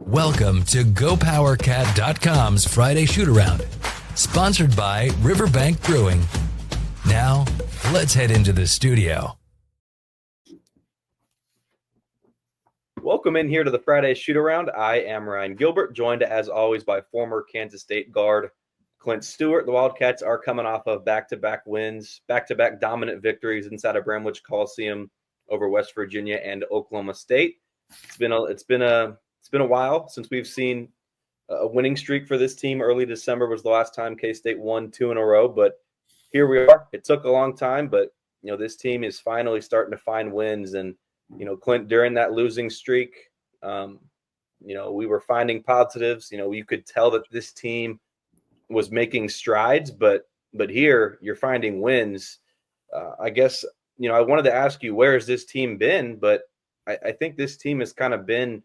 Welcome to GoPowerCat.com's Friday Shoot-Around, sponsored by Riverbank Brewing. Now, let's head into the studio. Welcome in here to the Friday Shoot-Around. I am Ryan Gilbert, joined as always by former Kansas State guard Clint Stewart. The Wildcats are coming off of back-to-back wins, back-to-back dominant victories inside of Bramlage Coliseum over West Virginia and Oklahoma State. It's been a while since we've seen a winning streak for this team. Early December was the last time K-State won 2 in a row, but here we are. It took a long time, but this team is finally starting to find wins. And Clint, during that losing streak, we were finding positives. You could tell that this team was making strides, but here you're finding wins. I guess I wanted to ask you, where has this team been? But I think this team has kind of been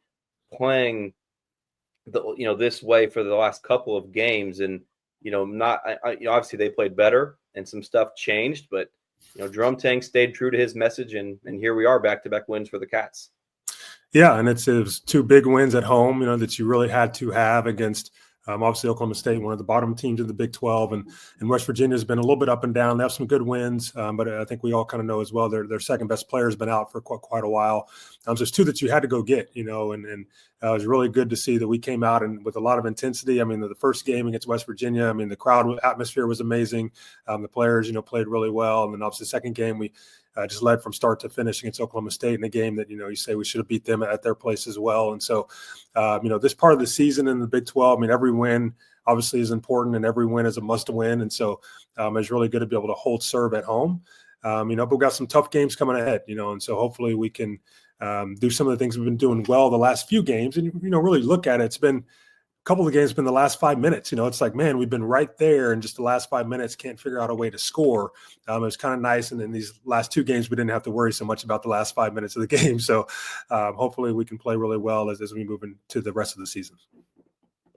playing this way for the last couple of games, and obviously they played better and some stuff changed, but Drum Tang stayed true to his message, and here we are, back-to-back wins for the Cats. Yeah, and it was 2 big wins at home, that you really had to have against obviously Oklahoma State, one of the bottom teams in the Big 12, and West Virginia has been a little bit up and down. They have some good wins, but I think we all kind of know as well their second best player has been out for quite a while. So there's 2 that you had to go get, and it was really good to see that we came out and with a lot of intensity. I mean, the first game against West Virginia, the crowd atmosphere was amazing. The players, played really well, and then obviously the second game we just led from start to finish against Oklahoma State in a game that, you say we should have beat them at their place as well. And so, this part of the season in the Big 12, every win obviously is important and every win is a must win. And so it's really good to be able to hold serve at home. But we've got some tough games coming ahead, and so hopefully we can do some of the things we've been doing well the last few games. And, really look at it. It's been couple of games been the last 5 minutes. It's like, man, we've been right there in just the last 5 minutes, can't figure out a way to score. It was kind of nice. And in these last 2 games, we didn't have to worry so much about the last 5 minutes of the game. So hopefully we can play really well as we move into the rest of the season.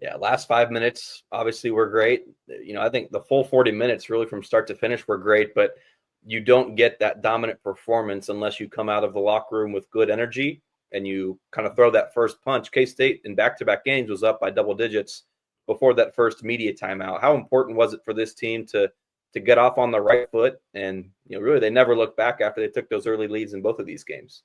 Yeah, last 5 minutes obviously were great. I think the full 40 minutes really from start to finish were great, but you don't get that dominant performance unless you come out of the locker room with good energy and you kind of throw that first punch. K-State in back-to-back games was up by double digits before that first media timeout. How important was it for this team to get off on the right foot? And, really they never looked back after they took those early leads in both of these games.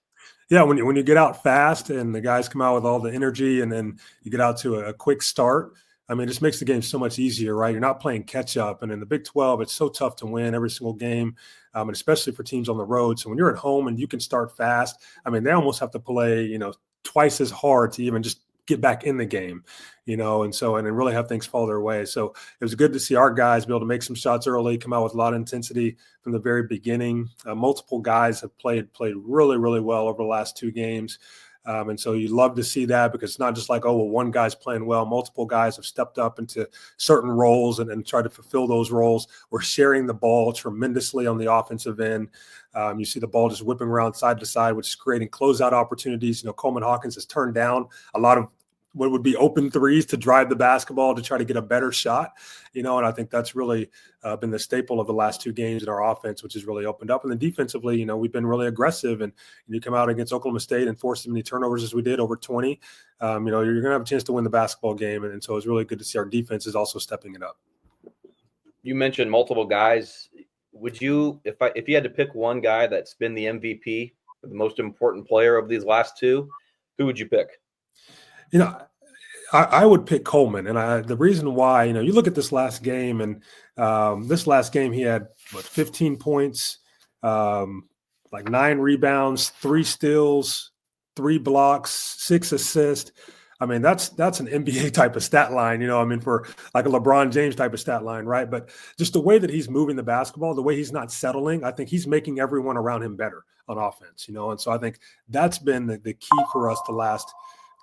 Yeah, when you get out fast and the guys come out with all the energy and then you get out to a quick start, it just makes the game so much easier, right? You're not playing catch up. And in the Big 12, it's so tough to win every single game, and especially for teams on the road. So when you're at home and you can start fast, they almost have to play, twice as hard to even just get back in the game, and then really have things fall their way. So it was good to see our guys be able to make some shots early, come out with a lot of intensity from the very beginning. Multiple guys have played really, really well over the last 2 games. And so you love to see that because it's not just like, one guy's playing well. Multiple guys have stepped up into certain roles and tried to fulfill those roles. We're sharing the ball tremendously on the offensive end. You see the ball just whipping around side to side, which is creating closeout opportunities. Coleman Hawkins has turned down a lot of what would be open threes to drive the basketball to try to get a better shot, and I think that's really been the staple of the last 2 games in our offense, which has really opened up. And then defensively, we've been really aggressive, and you come out against Oklahoma State and force as many turnovers as we did, over 20, you're going to have a chance to win the basketball game. And so it's really good to see our defense is also stepping it up. You mentioned multiple guys. Would you, if you had to pick one guy that's been the MVP, the most important player of these last 2, who would you pick? I would pick Coleman, and the reason why, you look at this last game, and this last game he had 15 points, 9 rebounds, 3 steals, 3 blocks, 6 assists. That's an NBA type of stat line, for like a LeBron James type of stat line, right? But just the way that he's moving the basketball, the way he's not settling, I think he's making everyone around him better on offense, and so I think that's been the key for us the last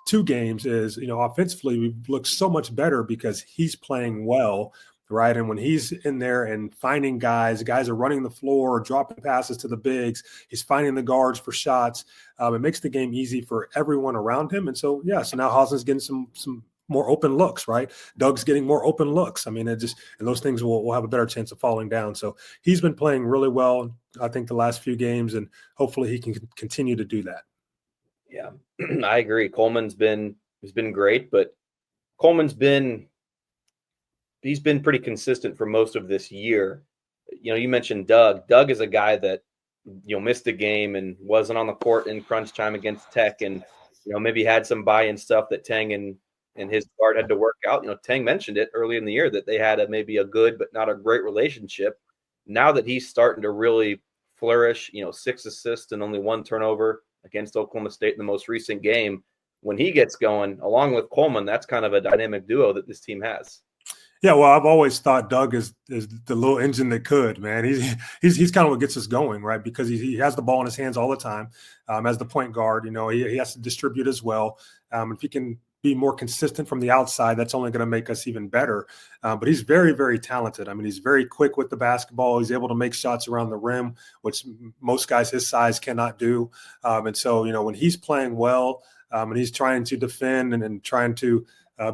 2 games is, offensively, we've looked so much better because he's playing well, right? And when he's in there and finding guys are running the floor, dropping passes to the bigs, he's finding the guards for shots. It makes the game easy for everyone around him. And so, so now Hoslin's getting some more open looks, right? Doug's getting more open looks. And those things will have a better chance of falling down. So he's been playing really well, I think, the last few games, and hopefully he can continue to do that. Yeah, I agree. Coleman's been has been great, but Coleman's been he's been pretty consistent for most of this year. You mentioned Doug. Doug is a guy that missed a game and wasn't on the court in crunch time against Tech, and maybe had some buy-in stuff that Tang and his guard had to work out. Tang mentioned it early in the year that they had maybe a good but not a great relationship. Now that he's starting to really flourish, 6 assists and only 1 turnover against Oklahoma State in the most recent game. When he gets going, along with Coleman, that's kind of a dynamic duo that this team has. Yeah, well, I've always thought Doug is the little engine that could, man. He's kind of what gets us going, right? Because he has the ball in his hands all the time. As the point guard, he has to distribute as well. If he can be more consistent from the outside, that's only going to make us even better. But he's very, very talented. I mean, he's very quick with the basketball. He's able to make shots around the rim, which most guys his size cannot do. And so, when he's playing well and he's trying to defend and trying to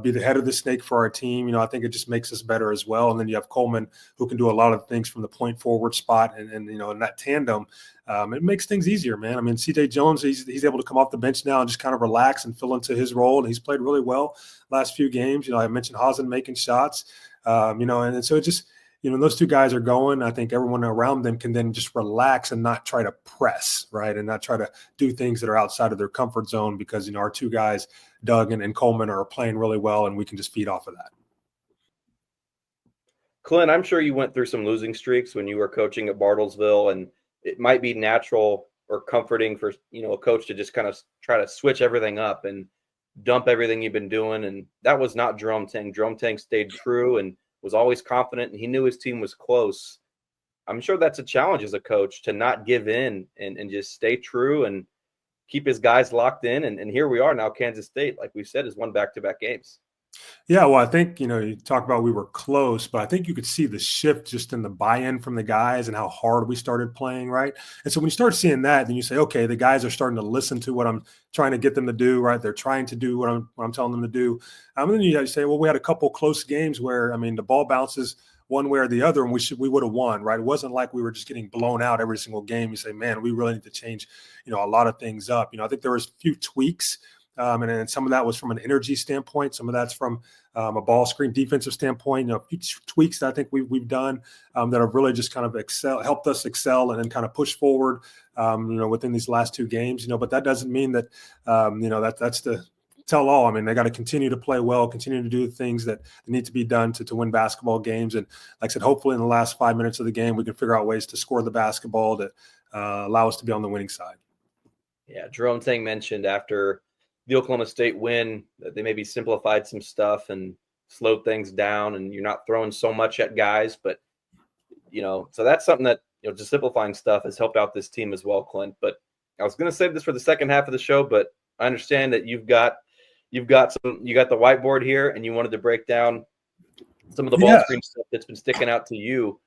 be the head of the snake for our team, I think it just makes us better as well. And then you have Coleman, who can do a lot of things from the point forward spot, and in that tandem, it makes things easier, man. I mean, CJ Jones, he's able to come off the bench now and just kind of relax and fill into his role, and he's played really well last few games. I mentioned Hazen making shots, and so it just, those two guys are going. I think everyone around them can then just relax and not try to press, right, and not try to do things that are outside of their comfort zone, because our two guys, Doug and Coleman, are playing really well, and we can just feed off of that. Clint, I'm sure you went through some losing streaks when you were coaching at Bartlesville, and it might be natural or comforting for a coach to just kind of try to switch everything up and dump everything you've been doing. And that was not Jerome Tang. Jerome Tang stayed true and was always confident, and he knew his team was close. I'm sure that's a challenge as a coach to not give in and just stay true and keep his guys locked in. And here we are now. Kansas State, like we said, has won back-to-back games. Yeah, well, I think, you talk about we were close, but I think you could see the shift just in the buy-in from the guys and how hard we started playing, right? And so when you start seeing that, then you say, okay, the guys are starting to listen to what I'm trying to get them to do, right? They're trying to do what I'm telling them to do. And then you say, well, we had a couple close games where, the ball bounces one way or the other, and we would have won, right? It wasn't like we were just getting blown out every single game. You say, man, we really need to change, a lot of things up. I think there was a few tweaks. And some of that was from an energy standpoint. Some of that's from a ball screen defensive standpoint. A few tweaks that I think we've done that have really just kind of helped us excel and then kind of push forward, within these last 2 games. But that doesn't mean that, that's the tell all. They got to continue to play well, continue to do the things that need to be done to win basketball games. And like I said, hopefully in the last 5 minutes of the game, we can figure out ways to score the basketball that allow us to be on the winning side. Yeah, Jerome Tang mentioned after the Oklahoma State win that they maybe simplified some stuff and slowed things down, and you're not throwing so much at guys. But, so that's something that, just simplifying stuff has helped out this team as well, Clint. But I was going to save this for the second half of the show, but I understand that you got the whiteboard here, and you wanted to break down some of the ball screen stuff that's been sticking out to you.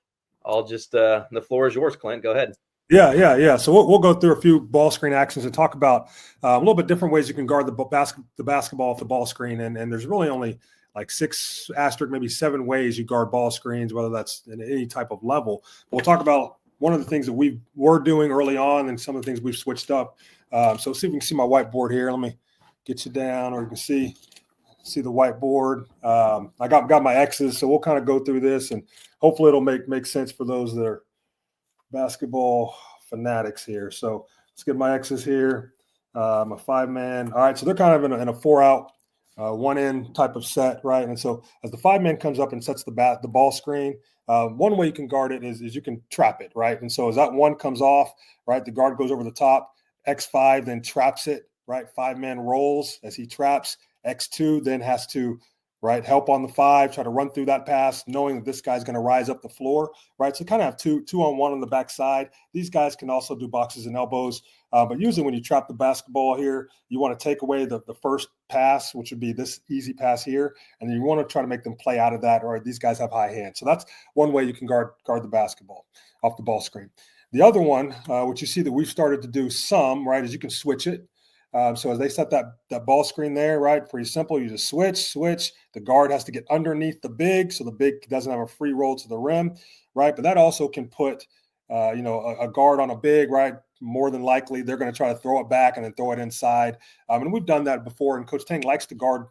I'll just, the floor is yours, Clint. Go ahead. Yeah. So we'll go through a few ball screen actions and talk about a little bit different ways you can guard the basketball off the ball screen. And there's really only like 6 asterisk, maybe 7 ways you guard ball screens, whether that's in any type of level. We'll talk about one of the things that we were doing early on and some of the things we've switched up. So see if we can see my whiteboard here. Let me get you down, or you can see the whiteboard. I got my X's, so we'll kind of go through this, and hopefully it'll make sense for those that are basketball fanatics here. So let's get my X's here. My 5-man. All right, so they're kind of in a 4-out, 1-in type of set, right? And so as the 5-man comes up and sets the ball screen, one way you can guard it is you can trap it, right? And so as that 1 comes off, right, the guard goes over the top. X5 then traps it, right? 5-man rolls as he traps. X2 then has to, right, help on the 5, try to run through that pass, knowing that this guy's going to rise up the floor, right? So kind of have two on one on the backside. These guys can also do boxes and elbows, but usually when you trap the basketball here, you want to take away the first pass, which would be this easy pass here, and then you want to try to make them play out of that, or these guys have high hands. So that's one way you can guard the basketball off the ball screen. The other one, which you see that we've started to do some, right, is you can switch it. So as they set that ball screen there, right, pretty simple. You just switch. The guard has to get underneath the big, so the big doesn't have a free roll to the rim, right? But that also can put, a guard on a big, right? more than likely they're going to try to throw it back and then throw it inside. And we've done that before. And Coach Tang likes to guard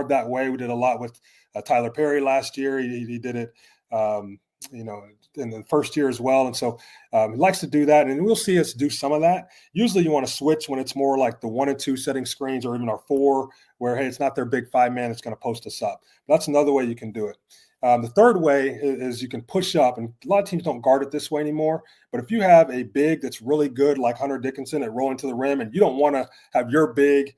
that way. We did a lot with Tyler Perry last year. He did it, in the first year as well. And so he likes to do that. And we'll see us do some of that. Usually you want to switch when it's more like the 1 and 2 setting screens, or even our 4, where, hey, it's not their big 5-man that's going to post us up. That's another way you can do it. The third way is you can push up, and a lot of teams don't guard it this way anymore. But if you have a big that's really good, like Hunter Dickinson, at rolling to the rim, and you don't want to have your big,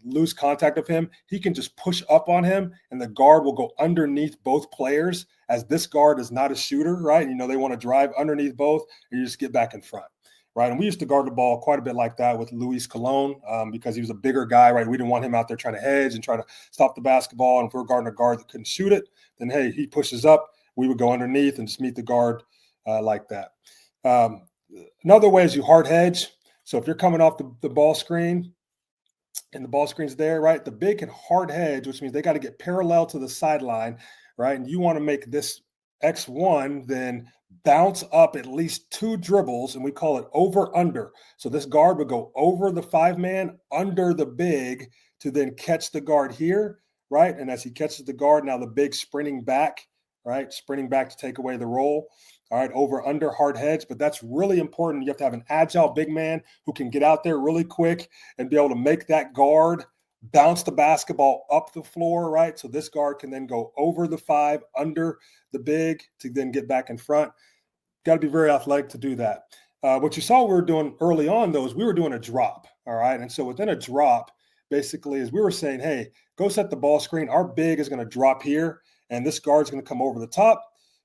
lose contact of him, he can just push up on him, and the guard will go underneath both players, as this guard is not a shooter, right? They want to drive underneath both, and you just get back in front. Right. And we used to guard the ball quite a bit like that with Luis Colon, because he was a bigger guy, right? We didn't want him out there trying to hedge and try to stop the basketball. And if we're guarding a guard that couldn't shoot it, then, hey, he pushes up, we would go underneath and just meet the guard like that. Another way is you hard hedge. So if you're coming off the ball screen and the ball screen's there, right, the big can hard hedge, which means they got to get parallel to the sideline, right? And you want to make this X1 then bounce up at least 2 dribbles, and we call it over under. So this guard would go over the 5-man, under the big, to then catch the guard here, right? And as he catches the guard, now the big sprinting back, right? Sprinting back to take away the roll. All right, over under hard hedge. But that's really important. You have to have an agile big man who can get out there really quick and be able to make that guard bounce the basketball up the floor, right? So this guard can then go over the 5, under the big, to then get back in front. Got to be very athletic to do that. What you saw we were doing early on, though, is we were doing a drop, all right? And so within a drop, basically, is we were saying, hey, go set the ball screen. Our big is going to drop here, and this guard's going to come over the top,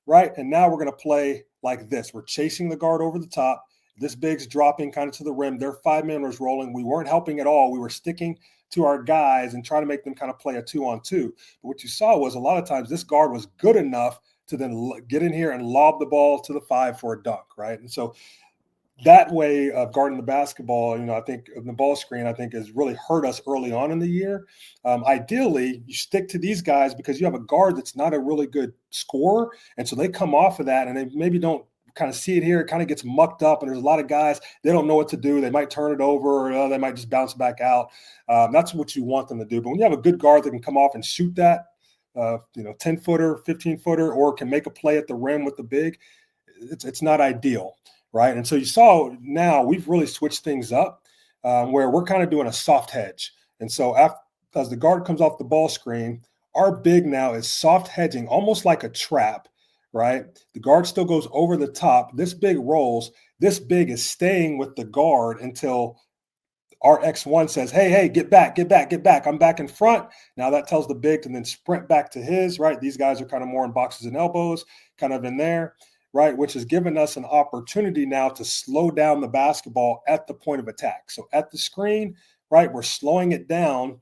right? And now we're going to play like this. We're chasing the guard over the top. This big's dropping kind of to the rim. Their 5-man was rolling. We weren't helping at all. We were sticking to our guys and trying to make them kind of play a 2-on-2. But what you saw was a lot of times this guard was good enough to then get in here and lob the ball to the 5 for a dunk, right? And so that way of guarding the basketball, I think the ball screen, I think, has really hurt us early on in the year. Ideally, you stick to these guys because you have a guard that's not a really good scorer. And so they come off of that and they maybe don't kind of see it here. It kind of gets mucked up, and there's a lot of guys, they don't know what to do. They might turn it over, or they might just bounce back out. That's what you want them to do. But when you have a good guard that can come off and shoot that, 10-footer, 15-footer, or can make a play at the rim with the big, it's not ideal, right? And so you saw now we've really switched things up where we're kind of doing a soft hedge. And so as the guard comes off the ball screen, our big now is soft hedging, almost like a trap, right? The guard still goes over the top. This big rolls. This big is staying with the guard until our X1 says, hey, get back. I'm back in front. Now that tells the big to then sprint back to his, right? These guys are kind of more in boxes and elbows, kind of in there, right? Which has given us an opportunity now to slow down the basketball at the point of attack. So at the screen, right, we're slowing it down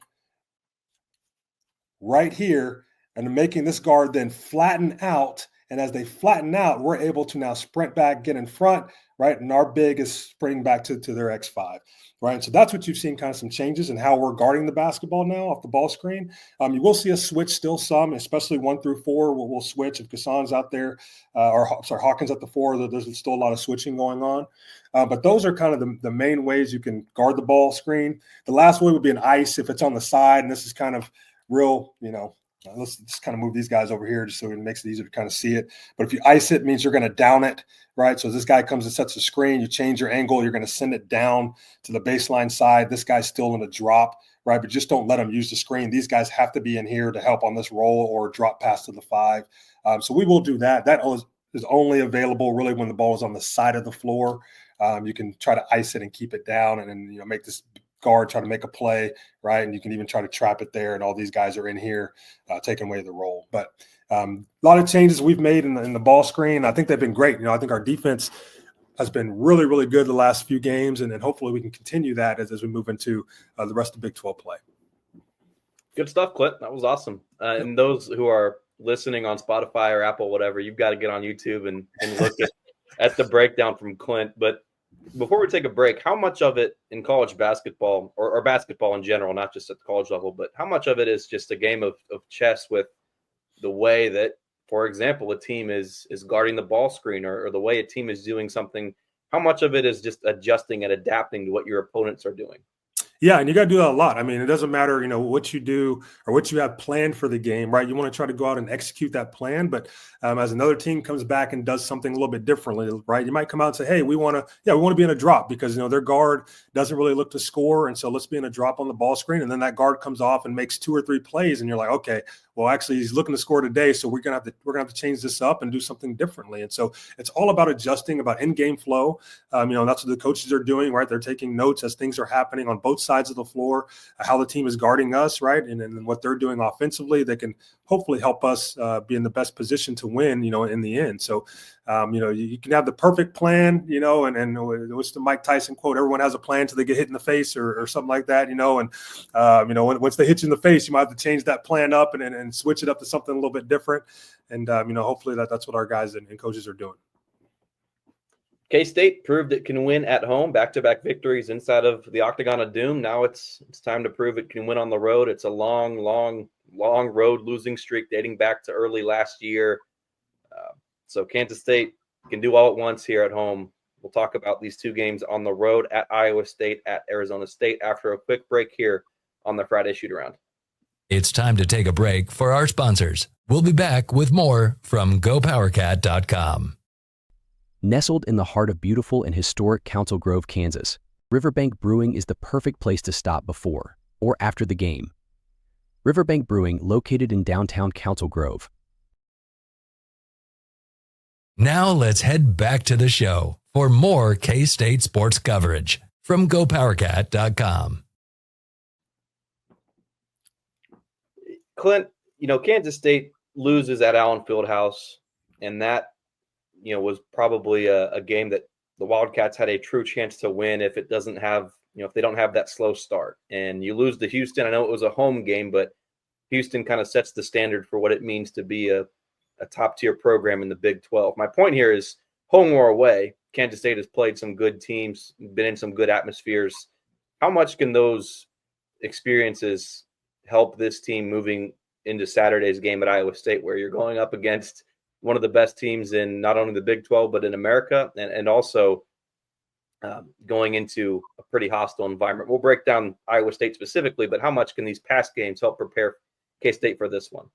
right here and making this guard then flatten out. And as they flatten out, we're able to now sprint back, get in front, right? And our big is sprinting back to their X5, right? So that's what you've seen, kind of some changes in how we're guarding the basketball now off the ball screen. You will see us switch still some, especially 1 through 4. We'll switch if Gassan's out there, Hawkins at the 4. There's still a lot of switching going on. But those are kind of the main ways you can guard the ball screen. The last way would be an ice if it's on the side, and this is kind of real, let's just kind of move these guys over here just so it makes it easier to kind of see it. But if you ice it, means you're going to down it, right? So as this guy comes and sets the screen, you change your angle, you're going to send it down to the baseline side. This guy's still in a drop, right? But just don't let them use the screen. These guys have to be in here to help on this roll or drop pass to the 5. So we will do that. That is only available really when the ball is on the side of the floor. You can try to ice it and keep it down and then, make this guard try to make a play, right? And you can even try to trap it there, and all these guys are in here taking away the roll. But a lot of changes we've made in the ball screen. I think they've been great. I think our defense has been really, really good the last few games, and then hopefully we can continue that as we move into the rest of Big 12 play. Good stuff, Clint. That was awesome. And those who are listening on Spotify or Apple, whatever, you've got to get on YouTube and look at the breakdown from Clint. But before we take a break, how much of it in college basketball or basketball in general, not just at the college level, but how much of it is just a game of chess with the way that, for example, a team is guarding the ball screen or the way a team is doing something How much of it is just adjusting and adapting to what your opponents are doing? Yeah, and you got to do that a lot. I mean, it doesn't matter, what you do or what you have planned for the game, right? You want to try to go out and execute that plan, but as another team comes back and does something a little bit differently, right? You might come out and say, "Hey, we want to be in a drop because their guard doesn't really look to score, and so let's be in a drop on the ball screen." And then that guard comes off and makes 2 or 3 plays, and you're like, "Okay, well, actually, he's looking to score today, so we're gonna have to change this up and do something differently." And so it's all about adjusting, about in-game flow. That's what the coaches are doing, right? They're taking notes as things are happening on both sides of the floor, how the team is guarding us, right? And then what they're doing offensively, they can hopefully help us be in the best position to win, in the end. So, you can have the perfect plan, and what's the Mike Tyson quote? Everyone has a plan till they get hit in the face or something like that, once they hit you in the face, you might have to change that plan up and switch it up to something a little bit different. And, hopefully that's what our guys and coaches are doing. K-State proved it can win at home, back-to-back victories inside of the Octagon of Doom. Now it's time to prove it can win on the road. It's a long road losing streak dating back to early last year. So Kansas State can do all at once here at home. We'll talk about these 2 games on the road at Iowa State, at Arizona State after a quick break here on the Friday Shoot-Around. It's time to take a break for our sponsors. We'll be back with more from GoPowerCat.com. Nestled in the heart of beautiful and historic Council Grove, Kansas, Riverbank Brewing is the perfect place to stop before or after the game. Riverbank Brewing, located in downtown Council Grove. Now let's head back to the show for more K-State sports coverage from GoPowerCat.com. Clint, Kansas State loses at Allen Fieldhouse, and that was probably a game that the Wildcats had a true chance to win if it doesn't have, if they don't have that slow start. And you lose to Houston. I know it was a home game, but Houston kind of sets the standard for what it means to be a top-tier program in the Big 12. My point here is home or away, Kansas State has played some good teams, been in some good atmospheres. How much can those experiences help this team moving into Saturday's game at Iowa State, where you're going up against one of the best teams in not only the Big 12, but in America, and also going into a pretty hostile environment? We'll break down Iowa State specifically, but how much can these past games help prepare K-State for this one?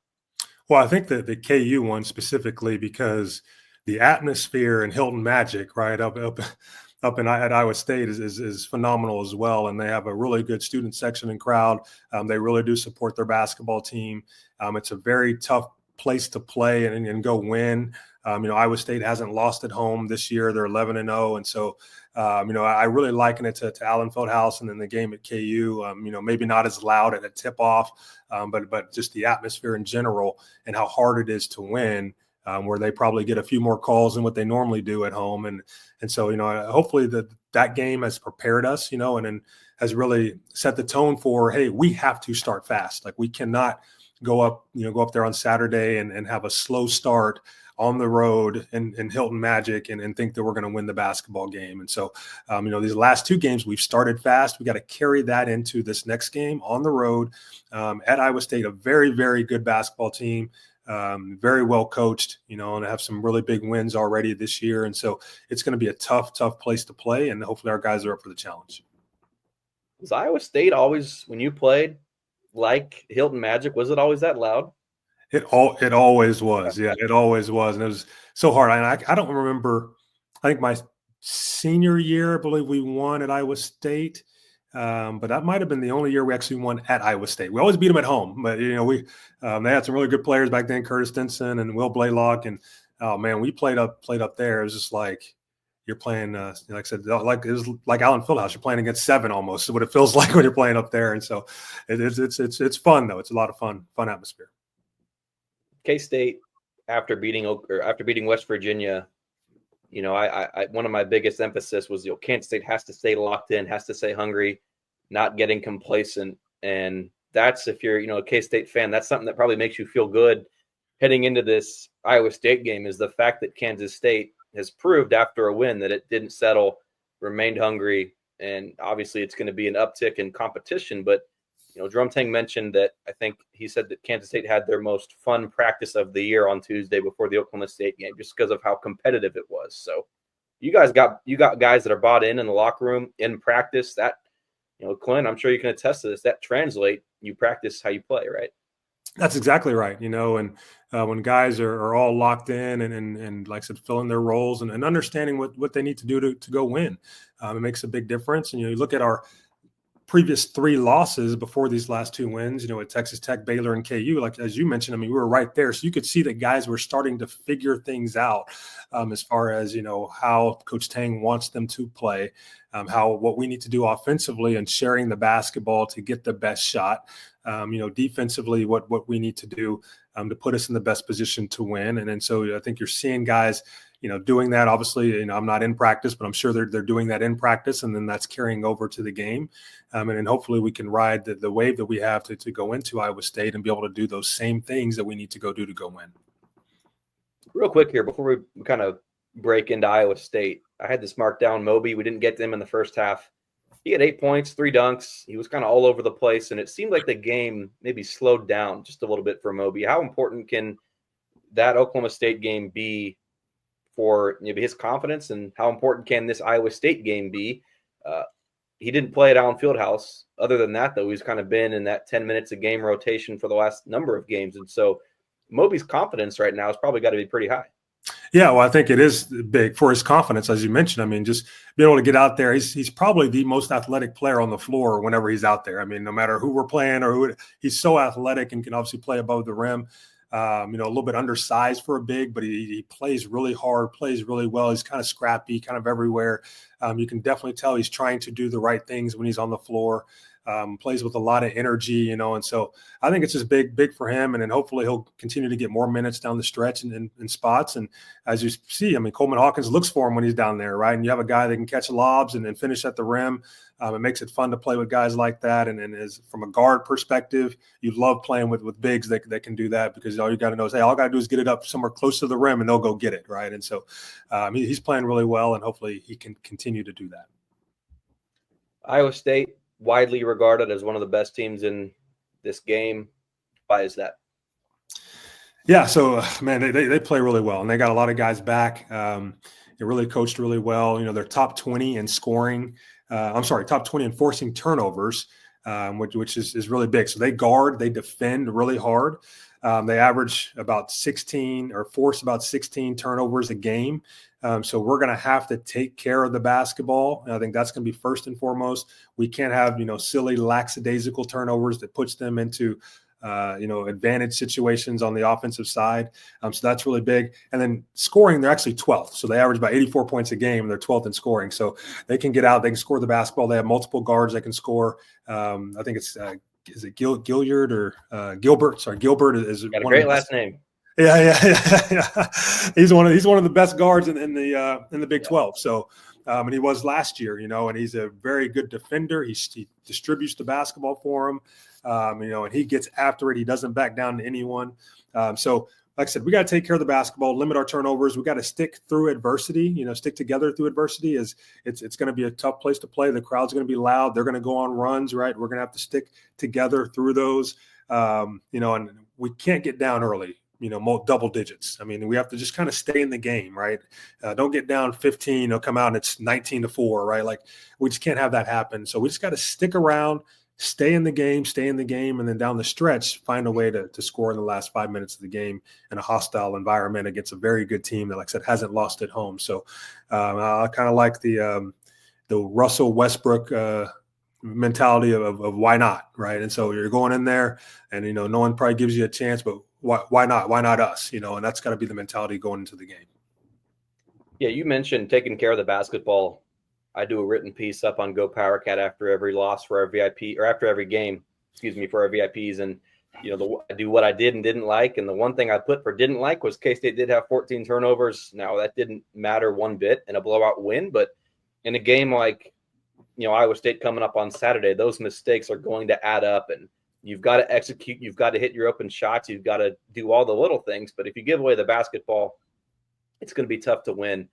Well, I think the KU one specifically because the atmosphere in Hilton Magic, right, up at Iowa State is phenomenal as well, and they have a really good student section and crowd. They really do support their basketball team. It's a very tough place to play and go win. Iowa State hasn't lost at home this year. They're 11-0. And so, I really liken it to Allen Fieldhouse and then the game at KU, maybe not as loud at a tip off, but just the atmosphere in general and how hard it is to win, where they probably get a few more calls than what they normally do at home. And so, hopefully that game has prepared us, and then has really set the tone for, hey, we have to start fast. Like we cannot go up there on Saturday and have a slow start on the road in Hilton Magic and think that we're going to win the basketball game. And so, these last 2 games, we've started fast. We got to carry that into this next game on the road at Iowa State, a very, very good basketball team, very well coached, and have some really big wins already this year. And so it's going to be a tough place to play. And hopefully our guys are up for the challenge. Was Iowa State always, when you played, like Hilton Magic, was it always that loud? It always was. Yeah, it always was. And it was so hard. I don't remember. I think my senior year, I believe we won at Iowa State. But that might have been the only year we actually won at Iowa State. We always beat them at home. But, they had some really good players back then, Curtis Stinson and Will Blaylock. And, oh, man, we played up there. It was just like you're playing, like I said, like it was like Allen Fieldhouse. You're playing against 7 almost, what it feels like when you're playing up there. And so it's fun, though. It's a lot of fun atmosphere. K-State, after beating West Virginia, I one of my biggest emphasis was, Kansas State has to stay locked in, has to stay hungry, not getting complacent. And that's, if you're, a K-State fan, that's something that probably makes you feel good heading into this Iowa State game, is the fact that Kansas State has proved after a win that it didn't settle, remained hungry. And obviously it's going to be an uptick in competition, but Drumtang mentioned that, I think he said that Kansas State had their most fun practice of the year on Tuesday before the Oklahoma State game, just because of how competitive it was. So you got guys that are bought in the locker room, in practice. That, Clint, I'm sure you can attest to this. That translate. You practice how you play, right? That's exactly right. And when guys are all locked in and like I said, filling their roles and understanding what they need to do to go win, it makes a big difference. And you look at our previous 3 losses before these last 2 wins, at Texas Tech, Baylor, and KU, like as you mentioned, I mean, we were right there. So you could see that guys were starting to figure things out as far as, how Coach Tang wants them to play, what we need to do offensively and sharing the basketball to get the best shot, defensively, what we need to do to put us in the best position to win. And so I think you're seeing guys doing that. Obviously, I'm not in practice, but I'm sure they're doing that in practice, and then that's carrying over to the game. And then hopefully we can ride the wave that we have to go into Iowa State and be able to do those same things that we need to go do to go win. Real quick here, before we kind of break into Iowa State, I had this marked down. Moby, we didn't get them in the first half. He had 8 points, 3 dunks. He was kind of all over the place, and it seemed like the game maybe slowed down just a little bit for Moby. How important can that Oklahoma State game be for maybe his confidence, and how important can this Iowa State game be? He didn't play at Allen Fieldhouse. Other than that, though, he's kind of been in that 10 minutes a game rotation for the last number of games. And so Moby's confidence right now has probably got to be pretty high. Yeah, well, I think it is big for his confidence, as you mentioned. I mean, just being able to get out there, he's probably the most athletic player on the floor whenever he's out there. I mean, no matter who we're playing or he's so athletic and can obviously play above the rim. A little bit undersized for a big, but he plays really hard, plays really well. He's kind of scrappy, kind of everywhere. You can definitely tell he's trying to do the right things when he's on the floor. Plays with a lot of energy, and so I think it's just big for him. And then hopefully he'll continue to get more minutes down the stretch and spots. And as you see, I mean, Coleman Hawkins looks for him when he's down there, right? And you have a guy that can catch lobs and finish at the rim. It makes it fun to play with guys like that. And as from a guard perspective, you love playing with bigs that can do that, because all you got to know is, hey, all I got to do is get it up somewhere close to the rim and they'll go get it, right? And so he's playing really well, and hopefully he can continue to do that. Iowa State, widely regarded as one of the best teams in this game. Why is that? Yeah, so man, they play really well, and they got a lot of guys back. They really coached really well. They're top 20 in scoring. Top 20 in forcing turnovers, which is really big. So they guard, they defend really hard. They average about 16 or force about 16 turnovers a game. So we're going to have to take care of the basketball. And I think that's going to be first and foremost. We can't have, silly lackadaisical turnovers that puts them into, advantage situations on the offensive side. So that's really big. And then scoring, they're actually 12th. So they average about 84 points a game, and they're 12th in scoring. So they can get out, they can score the basketball. They have multiple guards that can score. I think it's is it Gilliard or Gilbert? Sorry, Gilbert is got a great last name. Yeah. He's one of the best guards in the Big 12. So, and he was last year, and he's a very good defender. He distributes the basketball for him, and he gets after it. He doesn't back down to anyone. So, like I said, we got to take care of the basketball, limit our turnovers. We got to stick through adversity, stick together through adversity. It's going to be a tough place to play. The crowd's going to be loud. They're going to go on runs, right? We're going to have to stick together through those, and we can't get down early, double digits. I mean, we have to just kind of stay in the game, right? Don't get down 15, come out and it's 19-4, right? Like, we just can't have that happen. So we just got to stick around, stay in the game, and then down the stretch, find a way to score in the last 5 minutes of the game in a hostile environment against a very good team that, like I said, hasn't lost at home. So I kind of like the Russell Westbrook mentality of why not, right? And so you're going in there, and no one probably gives you a chance, but why not? Why not us? And that's got to be the mentality going into the game. Yeah, you mentioned taking care of the basketball. I do a written piece up on Go Power Cat after every loss for our VIP, or after every game, for our VIPs. And, I do what I did and didn't like. And the one thing I put for didn't like was K-State did have 14 turnovers. Now, that didn't matter one bit in a blowout win. But in a game like, Iowa State coming up on Saturday, those mistakes are going to add up. And you've got to execute. You've got to hit your open shots. You've got to do all the little things. But if you give away the basketball, it's going to be tough to win.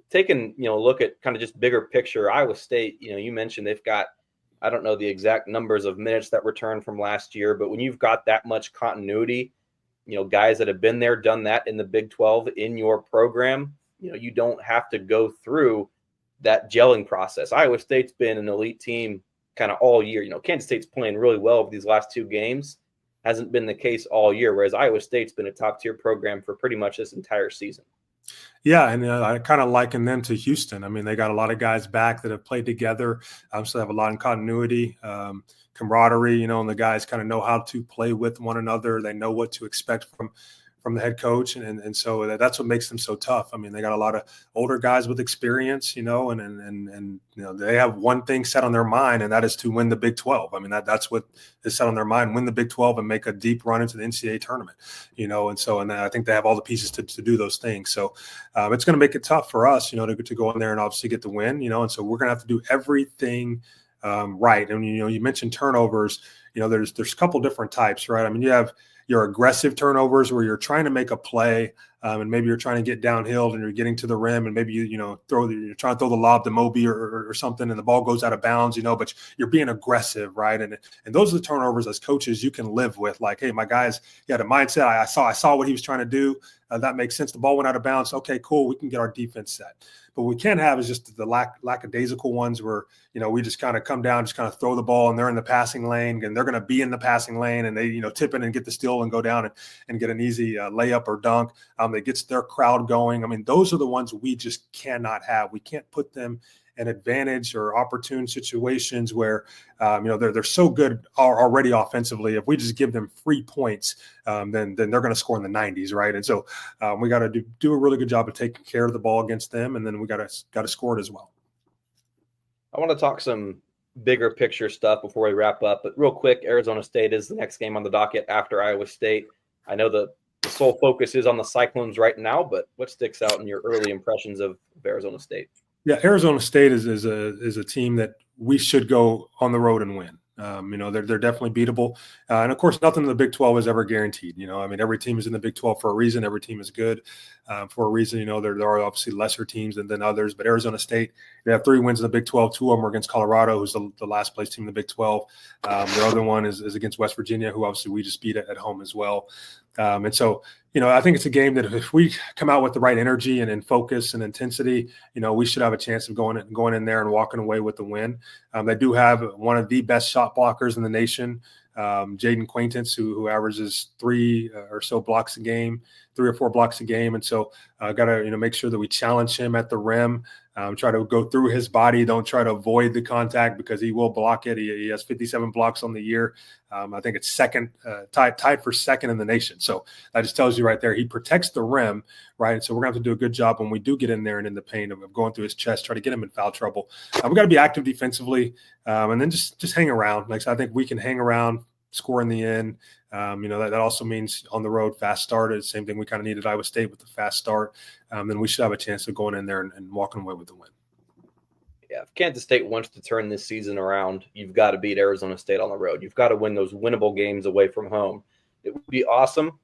Taking, a look at kind of just bigger picture, Iowa State, you mentioned they've got, I don't know the exact numbers of minutes that returned from last year, but when you've got that much continuity, guys that have been there, done that in the Big 12 in your program, you don't have to go through that gelling process. Iowa State's been an elite team kind of all year. Kansas State's playing really well over these last 2 games. Hasn't been the case all year, whereas Iowa State's been a top-tier program for pretty much this entire season. Yeah, and I kind of liken them to Houston. I mean, they got a lot of guys back that have played together, so they have a lot of continuity, camaraderie, and the guys kind of know how to play with one another. They know what to expect from the head coach, and so that's what makes them so tough. I mean, they got a lot of older guys with experience, and they have one thing set on their mind, and that is to win the Big 12. I mean, that's what is set on their mind: win the Big 12 and make a deep run into the NCAA tournament. And I think they have all the pieces to do those things. So it's going to make it tough for us, to go in there and obviously get the win. And so we're going to have to do everything right. And you mentioned turnovers. There's a couple different types, right? I mean, you have your aggressive turnovers where you're trying to make a play, and maybe you're trying to get downhill and you're getting to the rim, and maybe you're trying to throw the lob to Moby or something, and the ball goes out of bounds, but you're being aggressive, right? And those are the turnovers as coaches you can live with. Like, hey, my guys, he had a mindset. I saw what he was trying to do. That makes sense. The ball went out of bounds. Okay, cool. We can get our defense set. But what we can't have is just the lackadaisical ones where, we just kind of come down, just kind of throw the ball, and they're in the passing lane, and they're going to be in the passing lane, and they, tip in and get the steal and go down and get an easy layup or dunk that gets their crowd going. I mean, those are the ones we just cannot have. We can't put them in advantage or opportune situations where, they're so good already offensively. If we just give them free points, then they're going to score in the 90s, right? And so we got to do a really good job of taking care of the ball against them, and then we got to score it as well. I want to talk some bigger picture stuff before we wrap up, but real quick, Arizona State is the next game on the docket after Iowa State. I know the sole focus is on the Cyclones right now, but what sticks out in your early impressions of Arizona State? Yeah, Arizona State is a team that we should go on the road and win. They're definitely beatable. And of course, nothing in the Big 12 is ever guaranteed. Every team is in the Big 12 for a reason. Every team is good for a reason. There are obviously lesser teams than others, but Arizona State, they have 3 wins in the Big 12. 2 of them are against Colorado, who's the last place team in the Big 12. The other one is against West Virginia, who obviously we just beat at home as well. And so, I think it's a game that if we come out with the right energy and focus and intensity, we should have a chance of going in there and walking away with the win. They do have one of the best shot blockers in the nation, Jaden Quaintance, who averages 3 or 4 blocks a game. And so got to, make sure that we challenge him at the rim, try to go through his body. Don't try to avoid the contact because he will block it. He has 57 blocks on the year. I think it's second, tied for second in the nation. So that just tells you right there, he protects the rim, right? And so we're going to have to do a good job when we do get in there and in the paint of going through his chest, try to get him in foul trouble. We got to be active defensively, and then just hang around. Like, so I think we can hang around, score in the end. That also means on the road, fast start. It's the same thing we kind of needed Iowa State with the fast start. Then we should have a chance of going in there and walking away with the win. Yeah, if Kansas State wants to turn this season around, you've got to beat Arizona State on the road. You've got to win those winnable games away from home. It would be awesome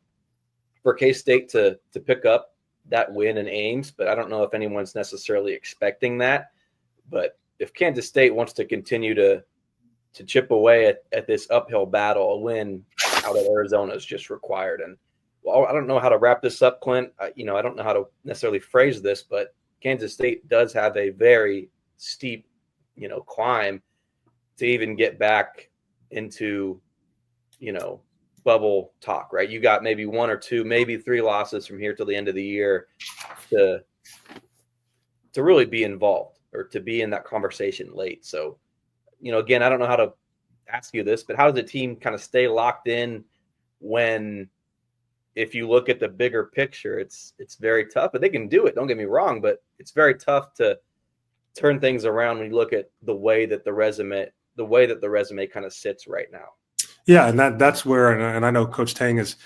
for K-State to pick up that win in Ames, but I don't know if anyone's necessarily expecting that. But if Kansas State wants to continue to chip away at this uphill battle, a win out of Arizona is just required. And well, I don't know how to wrap this up, Clint. I don't know how to necessarily phrase this, but Kansas State does have a very steep, climb to even get back into, bubble talk, right? You got maybe 1 or 2, maybe 3 losses from here till the end of the year to really be involved or to be in that conversation late. So, again, I don't know how to ask you this, but how does the team kind of stay locked in when, if you look at the bigger picture, it's very tough, but they can do it. Don't get me wrong, but it's very tough to turn things around when you look at the way that the resume kind of sits right now. Yeah, and that's where, and I know Coach Tang is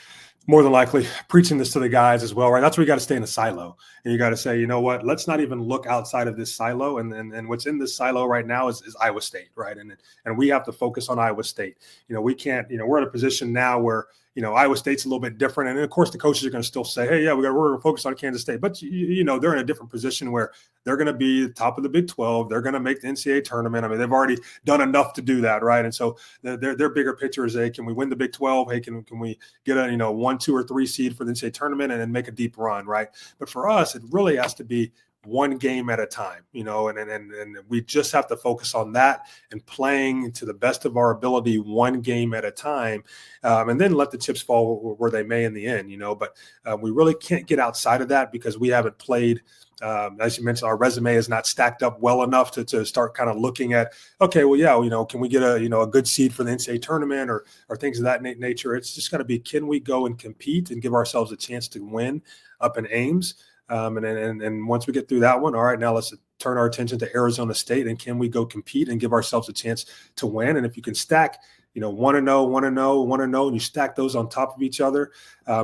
more than likely preaching this to the guys as well, right? That's where you got to stay in a silo, and you got to say, you know what, let's not even look outside of this silo. And what's in this silo right now is Iowa State, right? And we have to focus on Iowa State. We can't, we're in a position now where, Iowa State's a little bit different. And of course, the coaches are going to still say, hey, yeah, we're going to focus on Kansas State. But, they're in a different position where they're going to be the top of the Big 12. They're going to make the NCAA tournament. I mean, they've already done enough to do that, right? And so their bigger picture is, hey, can we win the Big 12? Hey, can we get a 1, 2, or 3 seed for the NCAA tournament and then make a deep run, right? But for us, it really has to be one game at a time, and we just have to focus on that and playing to the best of our ability, one game at a time, and then let the chips fall where they may in the end, but we really can't get outside of that because we haven't played. As you mentioned, our resume is not stacked up well enough to start kind of looking at, okay, well, yeah, can we get a good seed for the NCAA tournament or things of that nature? It's just going to be, can we go and compete and give ourselves a chance to win up in Ames? And once we get through that one, all right, now let's turn our attention to Arizona State, and can we go compete and give ourselves a chance to win? And if you can stack, 1-0, 1-0, 1-0, and you stack those on top of each other,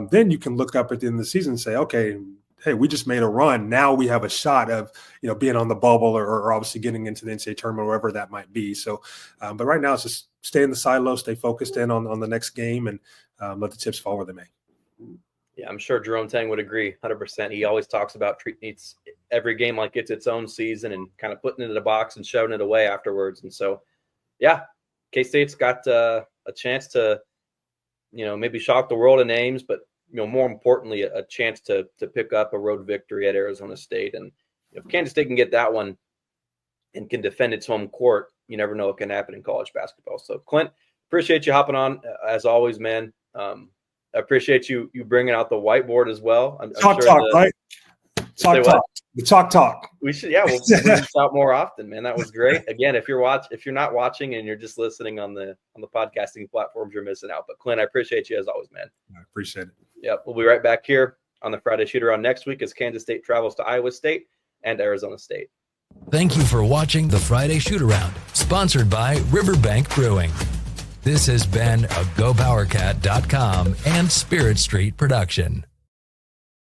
then you can look up at the end of the season and say, okay, hey, we just made a run. Now we have a shot of, being on the bubble or obviously getting into the NCAA tournament, wherever that might be. So, but right now it's just stay in the silo, stay focused in on the next game, and let the chips fall where they may. Yeah, I'm sure Jerome Tang would agree 100%. He always talks about treating every game like it's its own season and kind of putting it in a box and shoving it away afterwards. And so, yeah, K-State's got a chance to, maybe shock the world in Ames, but, more importantly, a chance to pick up a road victory at Arizona State. And if Kansas State can get that one and can defend its home court, you never know what can happen in college basketball. So, Clint, appreciate you hopping on as always, man. I appreciate you bringing out the whiteboard as well. I'm Talk, right? Talk. The talk. We should, yeah, we'll bring this out more often, man. That was great. Again, if you're not watching and you're just listening on the podcasting platforms, you're missing out. But Clint, I appreciate you as always, man. I appreciate it. Yep, we'll be right back here on the Friday Shoot Around next week as Kansas State travels to Iowa State and Arizona State. Thank you for watching the Friday Shoot Around, sponsored by Riverbank Brewing. This has been a GoPowerCat.com and Spirit Street production.